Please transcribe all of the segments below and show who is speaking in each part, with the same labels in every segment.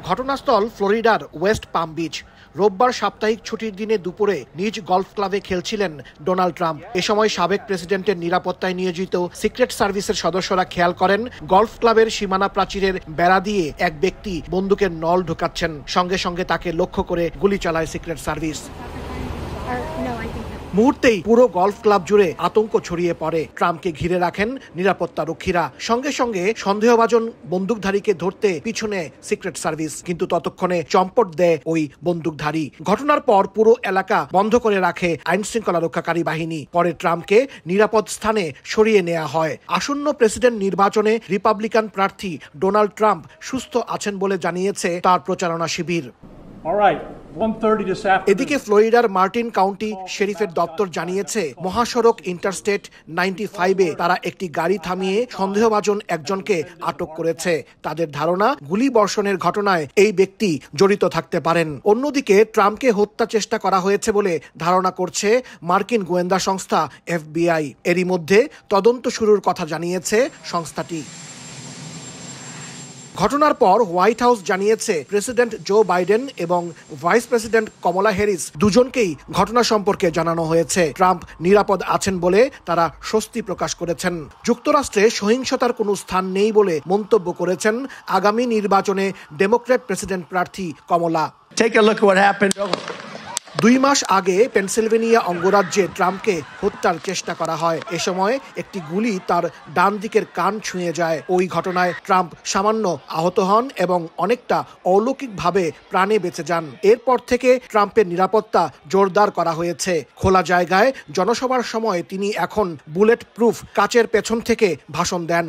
Speaker 1: ঘটনাস্থল ফ্লোরিডার ওয়েস্ট পাম বিচ। রোববার সাপ্তাহিক ছুটির দিনে দুপুরে নিজ গলফ ক্লাবে খেলছিলেন ডোনাল্ড ট্রাম্প। এ সময় সাবেক প্রেসিডেন্টের নিরাপত্তায় নিয়োজিত সিক্রেট সার্ভিসের সদস্যরা খেয়াল করেন গলফ ক্লাবের সীমানা প্রাচীরের বেড়া দিয়ে এক ব্যক্তি বন্দুকের নল ঢোকাচ্ছেন। সঙ্গে সঙ্গে তাকে লক্ষ্য করে গুলি চালায় সিক্রেট সার্ভিস। মুহূর্তেই পুরো গলফ ক্লাব জুড়ে আতঙ্ক ছড়িয়ে পড়ে। ট্রাম্পকে ঘিরে রাখেন নিরাপত্তা রক্ষীরা। সঙ্গে সঙ্গে সন্দেহভাজন বন্দুকধারীকে ধরতে পিছনে সিক্রেট সার্ভিস, কিন্তু ততক্ষণে চম্পট দেয় ওই বন্দুকধারী। ঘটনার পর পুরো এলাকা বন্ধ করে রাখে আইন শৃঙ্খলা রক্ষাকারী বাহিনী। পরে ট্রাম্পকে নিরাপদ স্থানে সরিয়ে নেওয়া হয়। আসন্ন প্রেসিডেন্ট নির্বাচনে রিপাবলিকান প্রার্থী ডোনাল্ড ট্রাম্প সুস্থ আছেন বলে জানিয়েছে তার প্রচারণা শিবির। এদিকে ফ্লোরিডার মার্টিন কাউন্টি শেরিফের দপ্তর জানিয়েছে মহাসড়ক ইন্টারস্টেট 95-এ তারা একটি গাড়ি থামিয়ে সন্দেহভাজন একজনকে আটক করেছে। তাদের ধারণা গুলি বর্ষণের ঘটনায় এই ব্যক্তি জড়িত থাকতে পারেন। অন্যদিকে ট্রাম্পকে হত্যা চেষ্টা করা হয়েছে বলে ধারণা করছে মার্কিন গোয়েন্দা সংস্থা FBI। এরই মধ্যে তদন্ত শুরুর কথা জানিয়েছে সংস্থাটি। ঘটনার পর হোয়াইট হাউস জানিয়েছে প্রেসিডেন্ট জো বাইডেন এবং ভাইস প্রেসিডেন্ট কমলা হ্যারিস দুজনকেই ঘটনা সম্পর্কে জানানো হয়েছে। ট্রাম্প নিরাপদ আছেন বলে তারা স্বস্তি প্রকাশ করেছেন। যুক্তরাষ্ট্রে সহিংসতার কোনো স্থান নেই বলে মন্তব্য করেছেন আগামী নির্বাচনে ডেমোক্র্যাট প্রেসিডেন্ট প্রার্থী কমলা। 2 মাস আগে পেনসিলভেনিয়া অঙ্গরাজ্যে ট্রাম্পকে হত্যার চেষ্টা করা হয়। এ সময় একটি গুলি তার ডান দিকের কান ছুঁয়ে যায়। ওই ঘটনায় ট্রাম্প সামান্য আহত হন এবং অনেকটা অলৌকিকভাবে প্রাণে বেঁচে যান। এরপর থেকে ট্রাম্পের নিরাপত্তা জোরদার করা হয়েছে। খোলা জায়গায় জনসভার সময় তিনি এখন বুলেট প্রুফ কাচের পেছন থেকে ভাষণ দেন।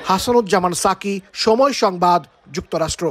Speaker 1: হাসানুজ্জামান সাকি, সময় সংবাদ, যুক্তরাষ্ট্র।